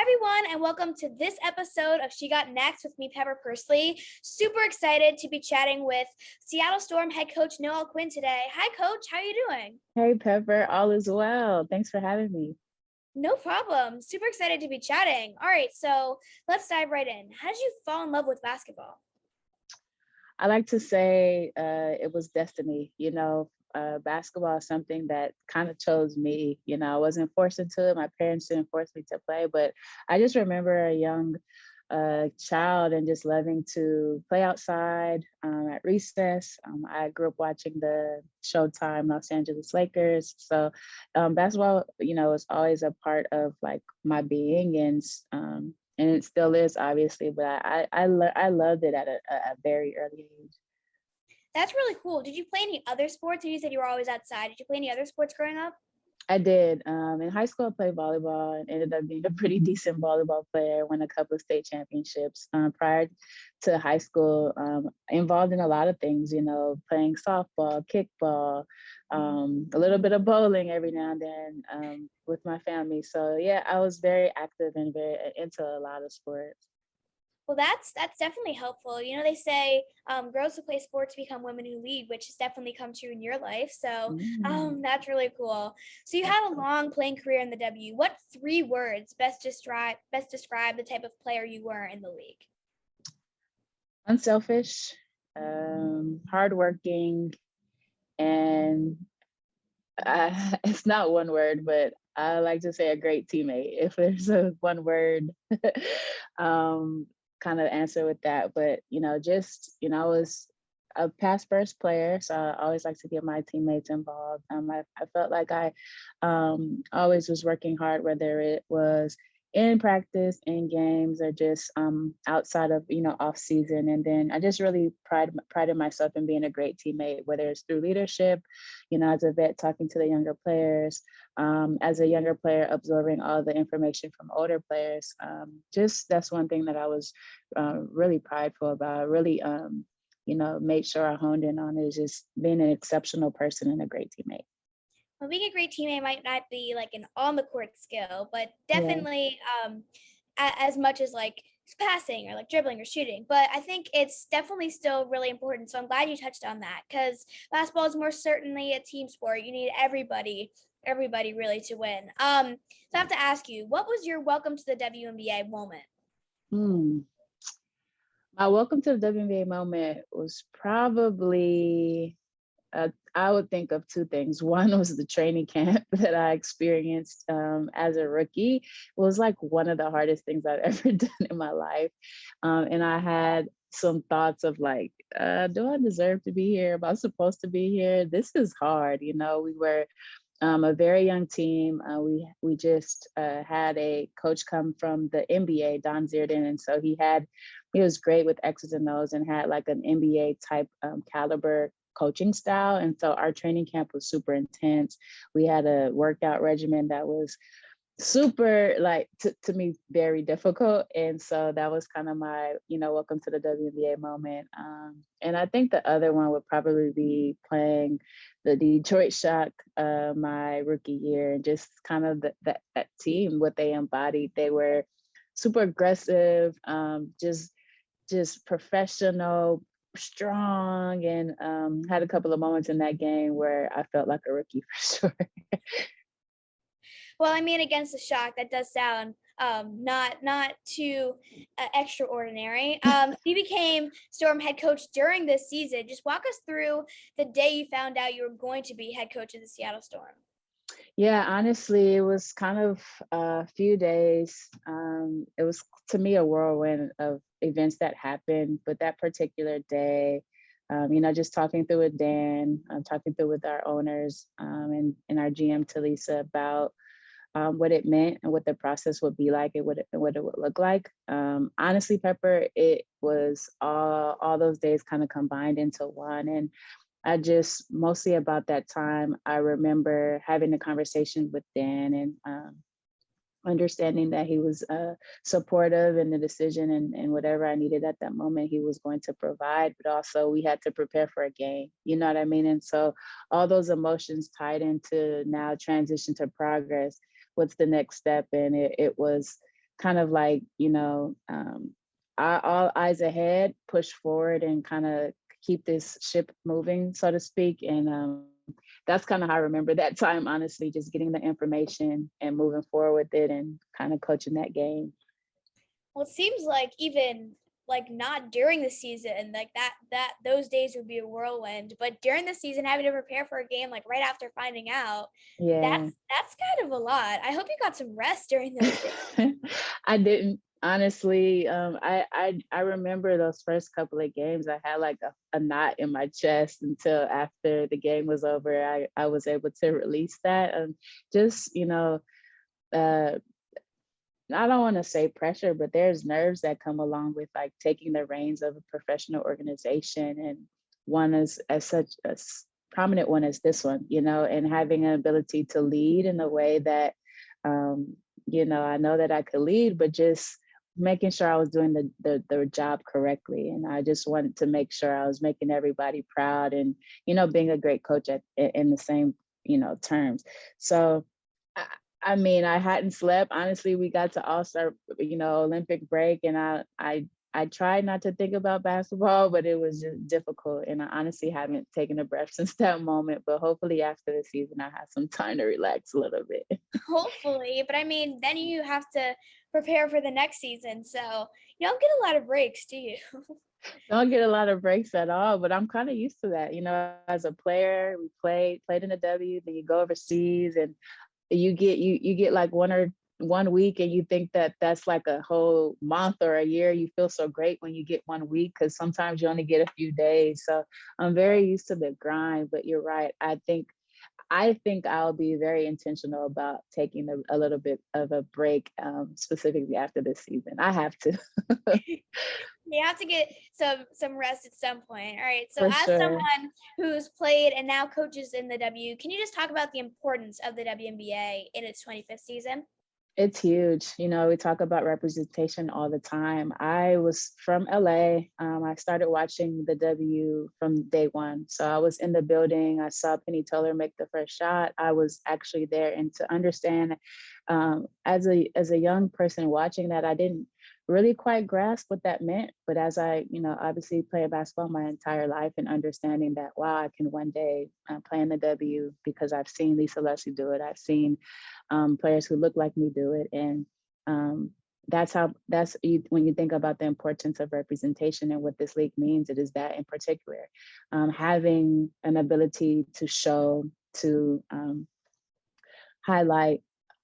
Hi, everyone, and welcome to this episode of She Got Next with me, Pepper Pursley. Super excited to be chatting with Seattle Storm head coach Noelle Quinn today. Hi, Coach. How are you doing? Hey, Pepper. All is well. Thanks for having me. No problem. Super excited to be chatting. All right, so let's dive right in. How did you fall in love with basketball? I like to say it was destiny. Basketball is something that kind of chose me. I wasn't forced into it. My parents didn't force me to play, but I just remember a young child and just loving to play outside at recess. I grew up watching the Showtime Los Angeles Lakers. So basketball, is always a part of like my being, and it still is, obviously. But I loved it at a very early age. That's really cool. Did you play any other sports? You said you were always outside. Did you play any other sports growing up? I did. In high school, I played volleyball and ended up being a pretty decent volleyball player. Won a couple of state championships. Prior to high school, involved in a lot of things. Playing softball, kickball, a little bit of bowling every now and then with my family. So yeah, I was very active and very into a lot of sports. Well, that's definitely helpful. They say girls who play sports become women who lead, which has definitely come true in your life. So that's really cool. So you had a long playing career in the W. What 3 words best describe the type of player you were in the league? Unselfish, hardworking, and it's not one word, but I like to say a great teammate. If there's a one word kind of answer with that, but I was a pass first player, so I always like to get my teammates involved. I felt like I always was working hard, whether it was in practice, in games, or just outside of off season. And then I just really prided myself in being a great teammate, whether it's through leadership, as a vet talking to the younger players, as a younger player absorbing all the information from older players. Just that's one thing that I was really prideful about. Really, made sure I honed in on is just being an exceptional person and a great teammate. Well, being a great teammate might not be like an on the court skill, but Yeah. definitely as much as like passing or like dribbling or shooting. But I think it's definitely still really important. So I'm glad you touched on that, because basketball is more certainly a team sport. You need everybody really to win. So I have to ask you, what was your welcome to the WNBA moment? My welcome to the WNBA moment was probably, I would think of 2 things. One was the training camp that I experienced as a rookie. It was like one of the hardest things I've ever done in my life. And I had some thoughts of like, do I deserve to be here? Am I supposed to be here? This is hard. We were a very young team. We just had a coach come from the NBA, Don Zierden, and so he was great with X's and O's and had like an NBA type caliber coaching style. And so our training camp was super intense. We had a workout regimen that was super, like, to me, very difficult. And so that was kind of my welcome to the WNBA moment. And I think the other one would probably be playing the Detroit Shock my rookie year, and just kind of that team, what they embodied. They were super aggressive, just professional, strong, and had a couple of moments in that game where I felt like a rookie for sure. Well, I mean, against the Shock, that does sound not too extraordinary. You became Storm head coach during this season. Just walk us through the day you found out you were going to be head coach of the Seattle Storm. Yeah, honestly, it was kind of a few days. It was, to me, a whirlwind of events that happened. But that particular day, just talking through with Dan, talking through with our owners, and our GM Talisa about what it meant and what the process would be like and what it would look like. Honestly, Pepper, it was all those days kind of combined into one. And I just, mostly about that time, I remember having a conversation with Dan and understanding that he was supportive in the decision, and whatever I needed at that moment, he was going to provide. But also we had to prepare for a game, you know what I mean? And so all those emotions tied into now transition to progress. What's the next step? And it was kind of like, all eyes ahead, push forward and kind of keep this ship moving, so to speak. And that's kind of how I remember that time, honestly, just getting the information and moving forward with it and kind of coaching that game. Well, it seems like even like not during the season, like that those days would be a whirlwind. But during the season, having to prepare for a game like right after finding out, Yeah. that's kind of a lot. I hope you got some rest during those days. I didn't honestly. I remember those first couple of games. I had like a knot in my chest until after the game was over. I was able to release that, and just uh, I don't want to say pressure, but there's nerves that come along with like taking the reins of a professional organization, and one is as such a prominent one as this one, and having an ability to lead in a way that, I know that I could lead, but just making sure I was doing the job correctly, and I just wanted to make sure I was making everybody proud, and being a great coach in the same terms. So I mean, I hadn't slept. Honestly, we got to All-Star, Olympic break, and I tried not to think about basketball, but it was just difficult. And I honestly haven't taken a breath since that moment. But hopefully after the season, I have some time to relax a little bit. Hopefully, but I mean, then you have to prepare for the next season, so you don't get a lot of breaks, do you? Don't get a lot of breaks at all, but I'm kind of used to that. As a player, we played in the W, then you go overseas, and you get like 1 week, and you think that that's like a whole month or a year. You feel so great when you get 1 week, because sometimes you only get a few days. So I'm very used to the grind, but you're right. I think I'll be very intentional about taking a little bit of a break, specifically after this season. I have to. You have to get some rest at some point. All right. So For as sure. someone who's played and now coaches in the W, can you just talk about the importance of the WNBA in its 25th season? It's huge. We talk about representation all the time. I was from LA. I started watching the W from day one. So I was in the building. I saw Penny Teller make the first shot. I was actually there. And to understand, as a young person watching that, I didn't really quite grasp what that meant. But as I, obviously play basketball my entire life, and understanding that, wow, I can one day play in the W, because I've seen Lisa Leslie do it. I've seen players who look like me do it. And when you think about the importance of representation and what this league means, it is that in particular, having an ability to show, to highlight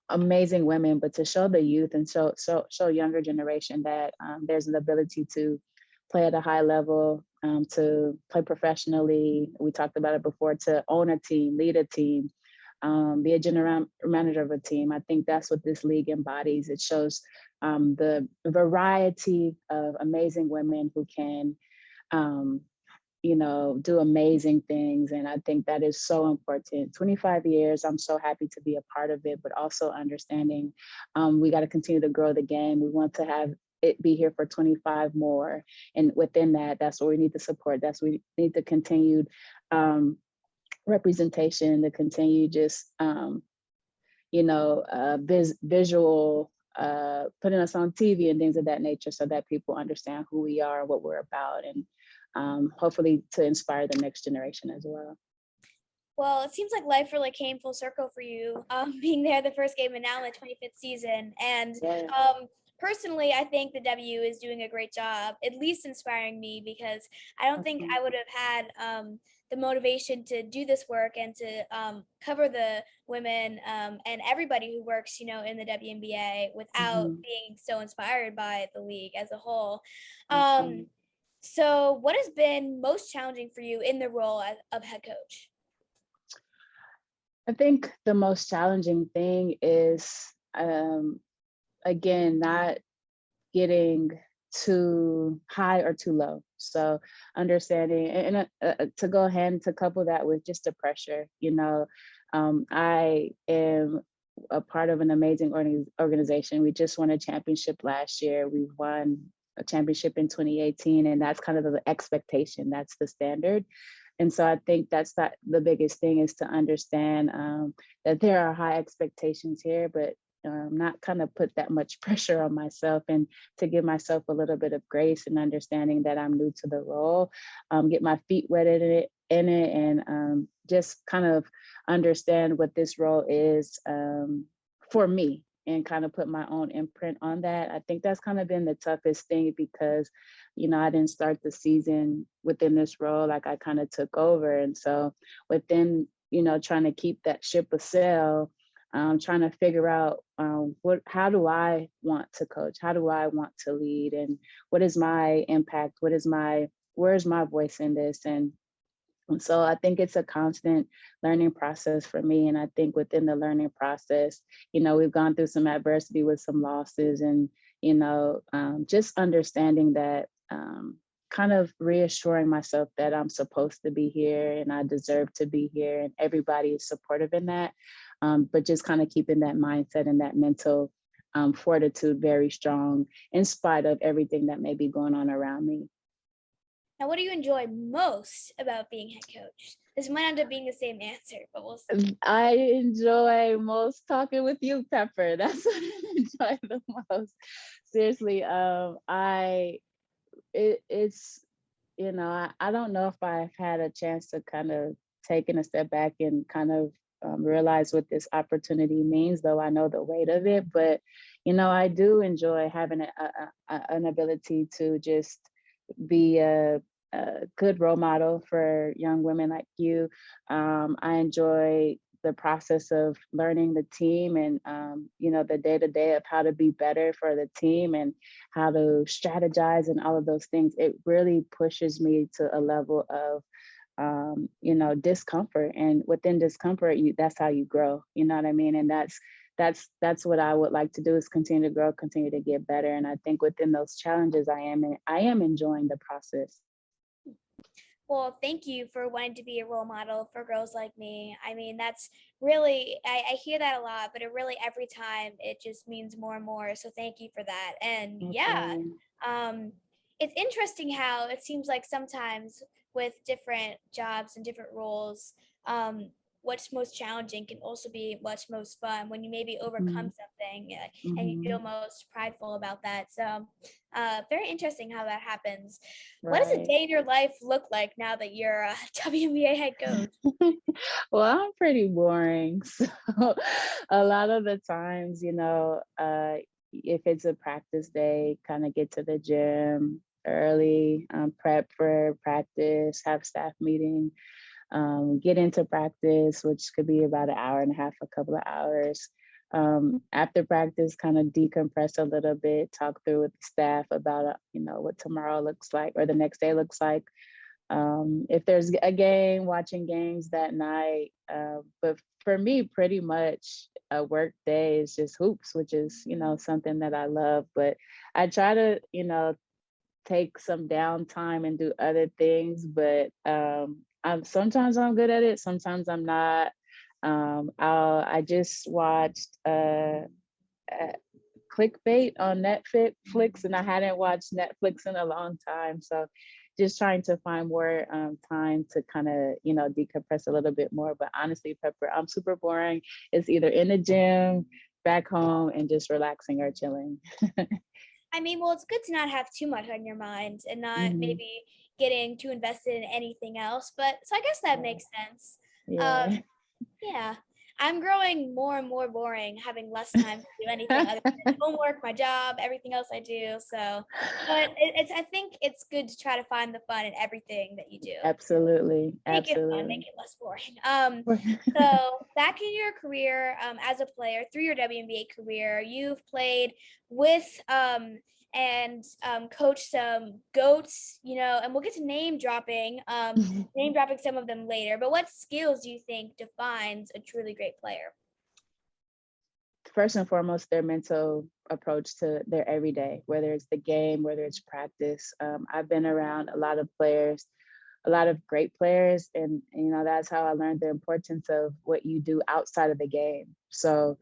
amazing women, but to show the youth and show younger generation that there's an ability to play at a high level, to play professionally. We talked about it before, to own a team, lead a team, be a general manager of a team. I think that's what this league embodies. It shows the variety of amazing women who can, do amazing things. And I think that is so important. 25 years, I'm so happy to be a part of it, but also understanding we got to continue to grow the game. We want to have it be here for 25 more. And within that, that's what we need to support. We need to continued representation, to continue just visual, putting us on TV and things of that nature, so that people understand who we are, what we're about, and hopefully to inspire the next generation as well. Well, it seems like life really came full circle for you, being there the first game and now in the 25th season. And Yeah. personally, I think the W is doing a great job, at least inspiring me, because I don't think I would have had the motivation to do this work and to cover the women and everybody who works, in the WNBA without Mhm. being so inspired by the league as a whole. Awesome. So what has been most challenging for you in the role of head coach? I think the most challenging thing is, again, not getting too high or too low. So understanding, and to go hand to couple that with just the pressure. I am a part of an amazing organization. We just won a championship last year. We won a championship in 2018, and that's kind of the expectation. That's the standard. And so I think that's the biggest thing, is to understand that there are high expectations here, but not kind of put that much pressure on myself, and to give myself a little bit of grace and understanding that I'm new to the role, get my feet wet in it, and just kind of understand what this role is for me, and kind of put my own imprint on that. I think that's kind of been the toughest thing because, I didn't start the season within this role. Like, I kind of took over. And so within, trying to keep that ship a sail, trying to figure out how do I want to coach? How do I want to lead? And what is my impact? Where's my voice in this? And so I think it's a constant learning process for me. And I think within the learning process, we've gone through some adversity with some losses, and, just understanding that, kind of reassuring myself that I'm supposed to be here and I deserve to be here, and everybody is supportive in that. But just kind of keeping that mindset and that mental fortitude very strong in spite of everything that may be going on around me. Now, what do you enjoy most about being head coach? This might end up being the same answer, but we'll see. I enjoy most talking with you, Pepper. That's what I enjoy the most. Seriously, it's I don't know if I've had a chance to kind of taking a step back and kind of realize what this opportunity means, though I know the weight of it. But I do enjoy having an ability to just be a good role model for young women like you. I enjoy the process of learning the team, and the day-to-day of how to be better for the team and how to strategize and all of those things. It really pushes me to a level of discomfort, and within discomfort, that's how you grow. You know what I mean? And that's what I would like to do, is continue to grow, continue to get better. And I think within those challenges, I am enjoying the process. Well, thank you for wanting to be a role model for girls like me. I mean, that's really, I hear that a lot, but it really, every time, it just means more and more. So thank you for that. And yeah, Okay. um, it's interesting how it seems like sometimes with different jobs and different roles, what's most challenging can also be what's most fun when you maybe overcome Mhm. something, and you feel Mhm. most prideful about that. So, very interesting how that happens. What does a Right. day in your life look like now that you're a WNBA head coach? Well, I'm pretty boring. So a lot of the times, if it's a practice day, kind of get to the gym early, prep for practice, have staff meeting, get into practice, which could be about an hour and a half, a couple of hours. After practice, kind of decompress a little bit, talk through with the staff about, what tomorrow looks like or the next day looks like. If there's a game, watching games that night. But for me, pretty much a work day is just hoops, which is, something that I love. But I try to, take some downtime and do other things. But sometimes I'm good at it, sometimes I'm not. I just watched uh, Clickbait on Netflix, and I hadn't watched Netflix in a long time. So just trying to find more time to kind of, decompress a little bit more. But honestly, Pepper, I'm super boring. It's either in the gym, back home, and just relaxing or chilling. I mean, well, it's good to not have too much on your mind and not Hmm. maybe getting too invested in anything else. But so I guess that Yeah. makes sense. Yeah. Yeah, I'm growing more and more boring, having less time to do anything other than homework, my job, everything else I do. So, but it's I think it's good to try to find the fun in everything that you do. So Absolutely. make it fun, make Absolutely. it less boring. So back in your career, as a player, through your WNBA career, you've played with and coached some goats, and we'll get to name dropping some of them later. But what skills do you think defines a truly great player? First and foremost, their mental approach to their everyday, whether it's the game, whether it's practice. I've been around a lot of players, a lot of great players, and that's how I learned the importance of what you do outside of the game. So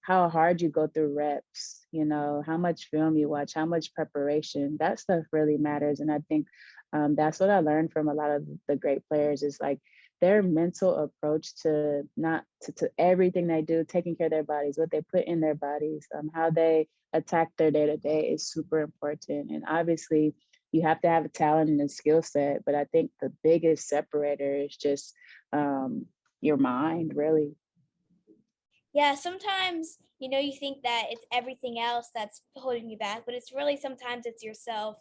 how hard you go through reps, how much film you watch, how much preparation, that stuff really matters. And I think that's what I learned from a lot of the great players, is like their mental approach to not to everything they do, taking care of their bodies, what they put in their bodies, how they attack their day to day is super important. And obviously, you have to have a talent and a skill set, but I think the biggest separator is just your mind, really. Yeah, sometimes, you think that it's everything else that's holding you back, but it's really sometimes it's yourself.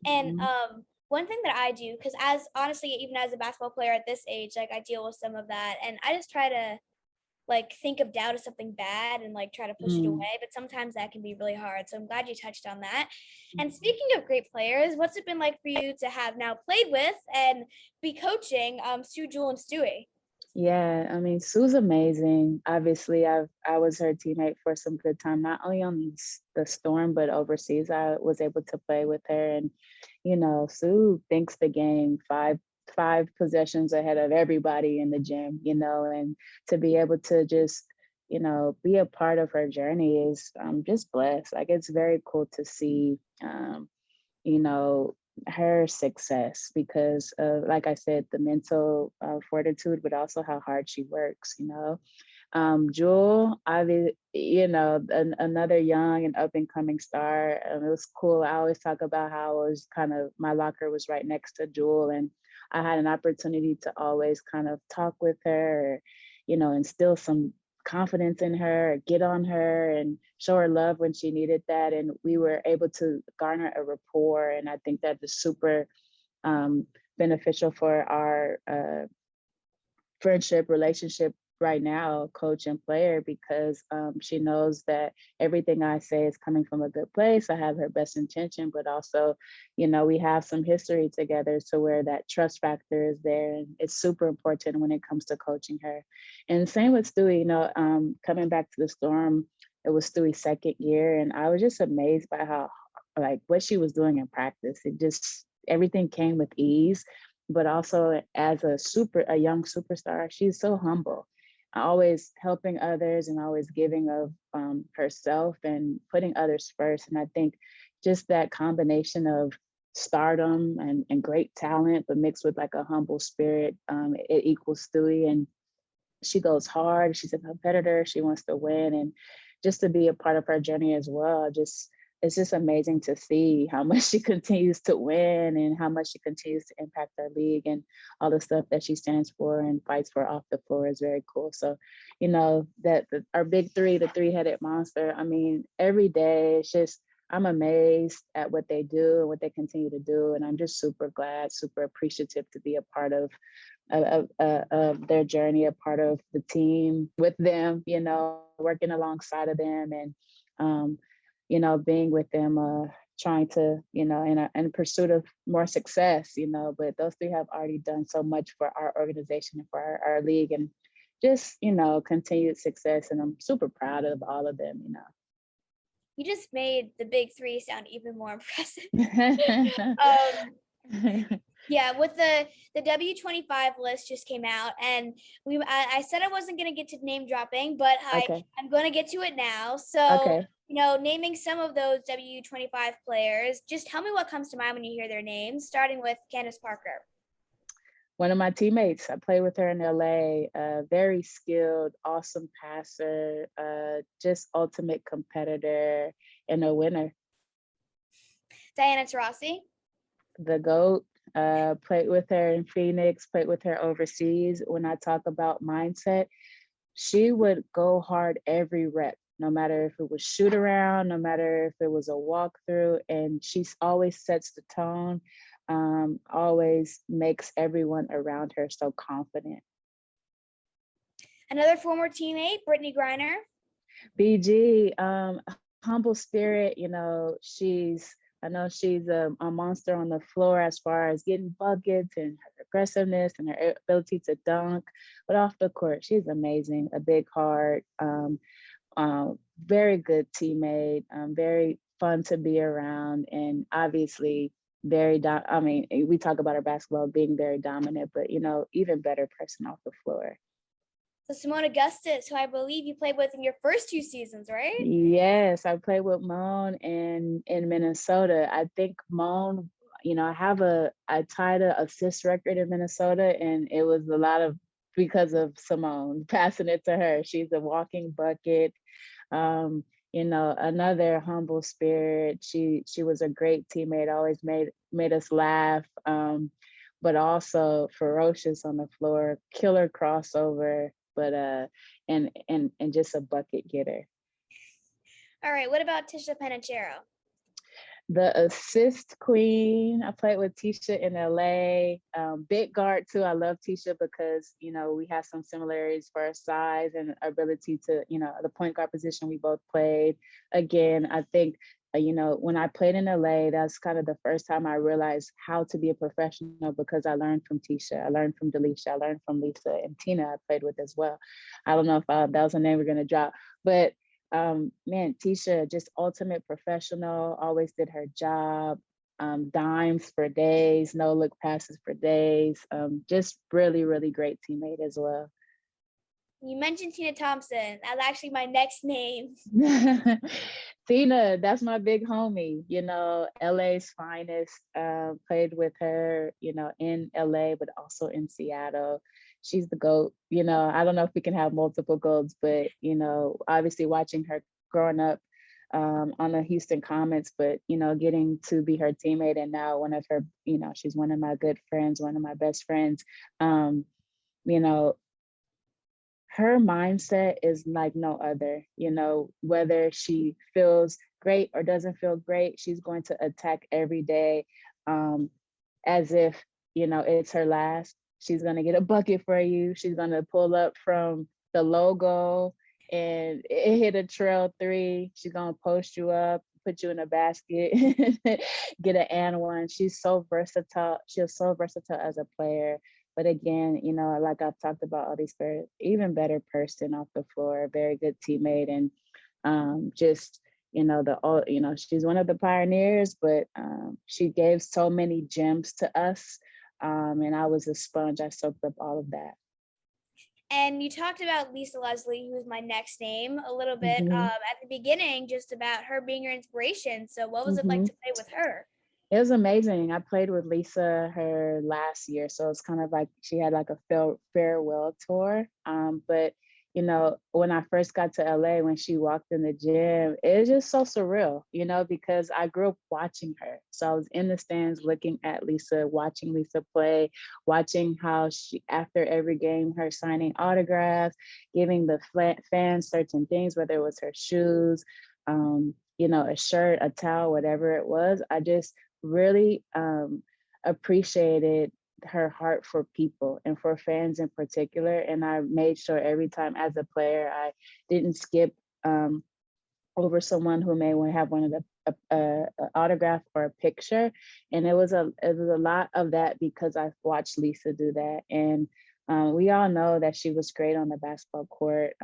And Mhm. one thing that I do, because as honestly, even as a basketball player at this age, like I deal with some of that, and I just try to like think of doubt as something bad and like try to push it Mm. away. But sometimes that can be really hard. So I'm glad you touched on that. And Mhm. speaking of great players, what's it been like for you to have now played with and be coaching Sue, Jewel, and Stewie? Yeah, I mean, Sue's amazing. Obviously, I was her teammate for some good time, not only on the Storm, but overseas. I was able to play with her, and Sue thinks the game five possessions ahead of everybody in the gym. And to be able to just be a part of her journey is just blessed. Like it's very cool to see. You know, her success because of, like I said, the mental fortitude, but also how hard she works. Jewel, another young and up and coming star. It was cool. I always talk about how it was kind of my locker was right next to Jewel, and I had an opportunity to always kind of talk with her, instill some confidence in her, get on her, and show her love when she needed that. And we were able to garner a rapport, and I think that is super um, beneficial for our friendship relationship right now, coach and player, because she knows that everything I say is coming from a good place. I have her best intention, but also, we have some history together to where that trust factor is there. And it's super important when it comes to coaching her. And same with Stewie, coming back to the Storm, it was Stewie's second year. And I was just amazed by how, like, what she was doing in practice. It just, everything came with ease, but also as a young superstar, she's so humble, always helping others and always giving of herself and putting others first. And I think just that combination of stardom and great talent, but mixed with like a humble spirit, it equals Stewie. And she goes hard. She's a competitor. She wants to win, and just to be a part of her journey as well. Just it's just amazing to see how much she continues to win and how much she continues to impact our league, and all the stuff that she stands for and fights for off the floor is very cool. So, our big three, the three-headed monster. I mean, every day it's just I'm amazed at what they do and what they continue to do, and I'm just super glad, super appreciative to be a part of their journey, a part of the team with them, working alongside of them, and being with them, trying to, in pursuit of more success, but those three have already done so much for our organization and for our league, and just, continued success. And I'm super proud of all of them. You just made the big three sound even more impressive. um, Yeah, with the W25 list just came out, and I said I wasn't gonna get to name dropping, but Okay. I'm gonna get to it now. So, Okay. naming some of those W25 players, just tell me what comes to mind when you hear their names, starting with Candice Parker. One of my teammates, I played with her in LA, very skilled, awesome passer, just ultimate competitor and a winner. Diana Taurasi. The GOAT, played with her in Phoenix, played with her overseas. When I talk about mindset, she would go hard every rep, no matter if it was shoot around, no matter if it was a walkthrough, and she always sets the tone, always makes everyone around her so confident. Another former teammate, Brittany Griner. BG, humble spirit, I know she's a monster on the floor as far as getting buckets and her aggressiveness and her ability to dunk, but off the court, she's amazing, a big heart, very good teammate, very fun to be around, and obviously I mean, we talk about her basketball being very dominant, but even better person off the floor. So Simone Augustus, who I believe you played with in your first two seasons, right? Yes, I played with Moan in Minnesota. I think Moan, I tied a assist record in Minnesota, and it was a lot of because of Simone passing it to her. She's a walking bucket. Um, another humble spirit. She was a great teammate, always made us laugh, but also ferocious on the floor, killer crossover, but and just a bucket getter. All right, what about Tisha Panachero? The assist queen. I played with Tisha in LA. Big guard too. I love Tisha because, we have some similarities for our size and ability to, the point guard position we both played. Again, I think, when I played in LA, that's kind of the first time I realized how to be a professional because I learned from Tisha. I learned from Delisha. I learned from Lisa and Tina I played with as well. I don't know if that was a name we're going to drop, but man, Tisha, just ultimate professional, always did her job, dimes for days, no look passes for days, just really, really great teammate as well. You mentioned Tina Thompson. That's actually my next name. Tina, that's my big homie, LA's finest, played with her, in LA, but also in Seattle. She's the GOAT. I don't know if we can have multiple GOATs, but, obviously watching her growing up on the Houston Comets, but, getting to be her teammate and now one of her, she's one of my good friends, one of my best friends. Her mindset is like no other, whether she feels great or doesn't feel great, she's going to attack every day as if, it's her last. She's going to get a bucket for you. She's going to pull up from the logo and hit a trail three. She's going to post you up, put you in a basket, get an and one. She's so versatile. She's so versatile as a player. But again, like I've talked about all these even better person off the floor, very good teammate, and just she's one of the pioneers, but she gave so many gems to us, and I was a sponge. I soaked up all of that. And you talked about Lisa Leslie, who was my next name, a little bit at the beginning, just about her being your inspiration. So what was it like to play with her? It was amazing. I played with Lisa her last year, so it's kind of like she had like a farewell tour. But when I first got to LA, when she walked in the gym, it was just so surreal, because I grew up watching her. So I was in the stands looking at Lisa, watching Lisa play, watching how she, after every game, her signing autographs, giving the fans certain things, whether it was her shoes, a shirt, a towel, whatever it was. I just really appreciated her heart for people and for fans in particular. And I made sure every time as a player, I didn't skip over someone who may have one of the autograph or a picture. And it was a lot of that because I watched Lisa do that. And we all know that she was great on the basketball court.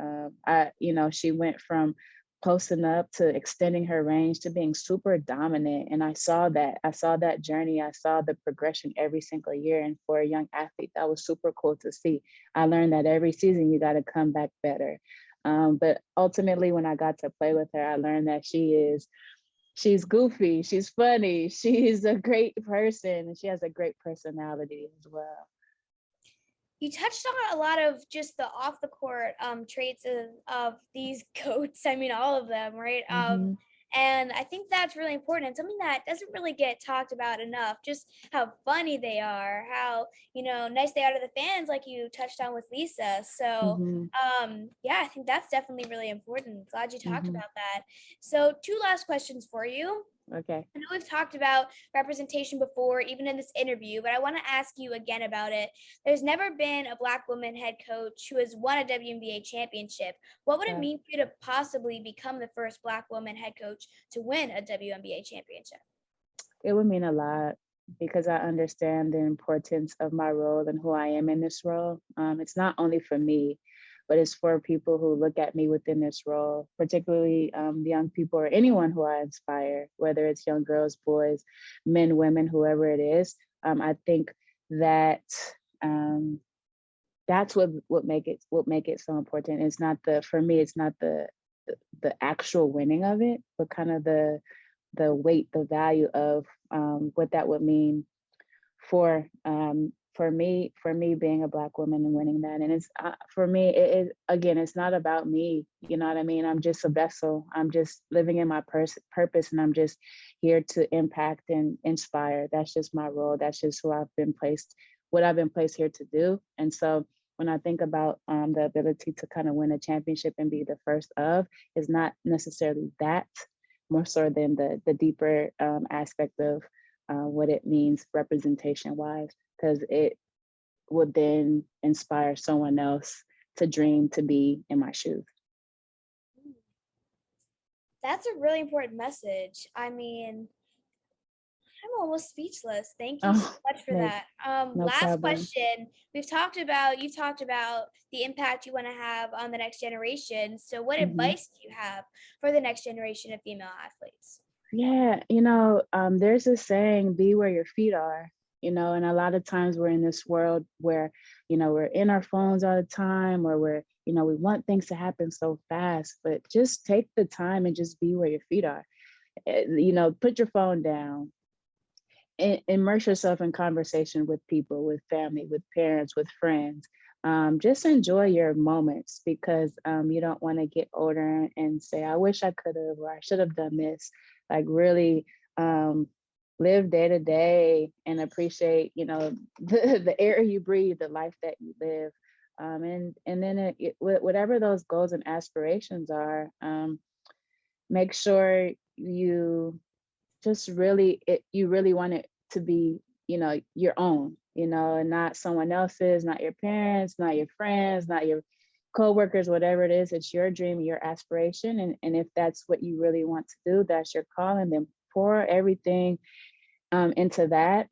She went from posting up to extending her range to being super dominant. And I saw that journey. I saw the progression every single year. And for a young athlete, that was super cool to see. I learned that every season you got to come back better. But ultimately, when I got to play with her, I learned that she's goofy, she's funny, she's a great person, and she has a great personality as well. You touched on a lot of just the off the court traits of these GOATs. I mean, all of them, right? And I think that's really important and something that doesn't really get talked about enough, just how funny they are, how, nice they are to the fans, like you touched on with Lisa. So, yeah, I think that's definitely really important. Glad you talked about that. So 2 last questions for you. Okay. I know we've talked about representation before, even in this interview, but I want to ask you again about it. There's never been a Black woman head coach who has won a WNBA championship. What would it mean for you to possibly become the first Black woman head coach to win a WNBA championship? It would mean a lot because I understand the importance of my role and who I am in this role. It's not only for me, but it's for people who look at me within this role, particularly the young people or anyone who I inspire, whether it's young girls, boys, men, women, whoever it is. I think that that's what make it so important. It's not for me, it's not the actual winning of it, but kind of the weight, the value of what that would mean for me being a Black woman and winning that. And it's for me, again, it's not about me. You know what I mean? I'm just a vessel. I'm just living in my purpose, and I'm just here to impact and inspire. That's just my role. That's just what I've been placed here to do. And so when I think about the ability to kind of win a championship and be the first of, is not necessarily that, more so than the deeper aspect of what it means representation wise, because it would then inspire someone else to dream to be in my shoes. That's a really important message. I mean, I'm almost speechless. Thank you so much for that. No Last problem. question. You've talked about the impact you want to have on the next generation. So what advice do you have for the next generation of female athletes? Yeah, there's this saying, be where your feet are, and a lot of times we're in this world where, we're in our phones all the time, or we want things to happen so fast, but just take the time and just be where your feet are. Put your phone down, immerse yourself in conversation with people, with family, with parents, with friends. Just enjoy your moments, because you don't want to get older and say, I wish I could have, or I should have done this. Like, really live day to day and appreciate, the air you breathe, the life that you live. And then whatever those goals and aspirations are, make sure you just you really want it to be, your own, and not someone else's, not your parents, not your friends, not your coworkers, whatever it is. It's your dream, your aspiration. And if that's what you really want to do, that's your calling, then pour everything into that.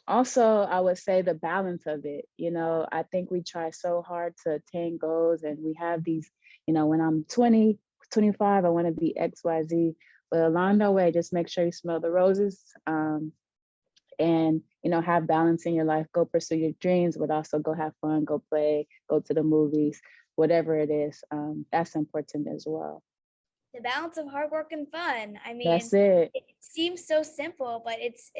Also, I would say the balance of it. I think we try so hard to attain goals, and we have these, when I'm 20, 25, I want to be XYZ. But along the way, just make sure you smell the roses, and have balance in your life. Go pursue your dreams, but also go have fun, go play, go to the movies, whatever it is. That's important as well. The balance of hard work and fun. I mean, that's it. It seems so simple, but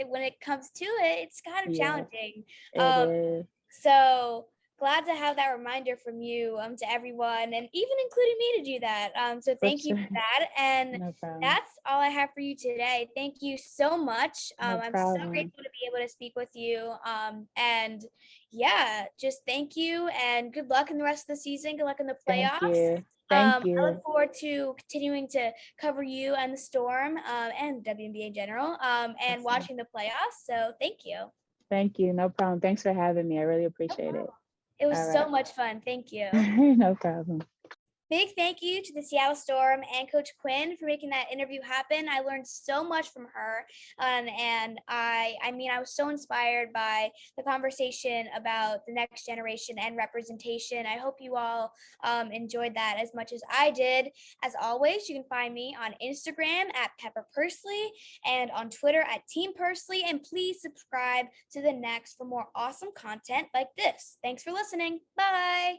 when it comes to it, it's kind of challenging. It is. So glad to have that reminder from you to everyone, and even including me, to do that. So thank you for that. And no that's all I have for you today. Thank you so much. No I'm so grateful to be able to speak with you. And yeah, just thank you, and good luck in the rest of the season. Good luck in the playoffs. Thank you. I look forward to continuing to cover you and the Storm and WNBA in general, and watching the playoffs. So thank you. Thank you. No problem. Thanks for having me. I really appreciate it. It was so much fun. Thank you. No problem. Big thank you to the Seattle Storm and Coach Quinn for making that interview happen. I learned so much from her. And I was so inspired by the conversation about the next generation and representation. I hope you all enjoyed that as much as I did. As always, you can find me on Instagram at Pepper Pursley and on Twitter at Team Pursley. And please subscribe to The Next for more awesome content like this. Thanks for listening. Bye.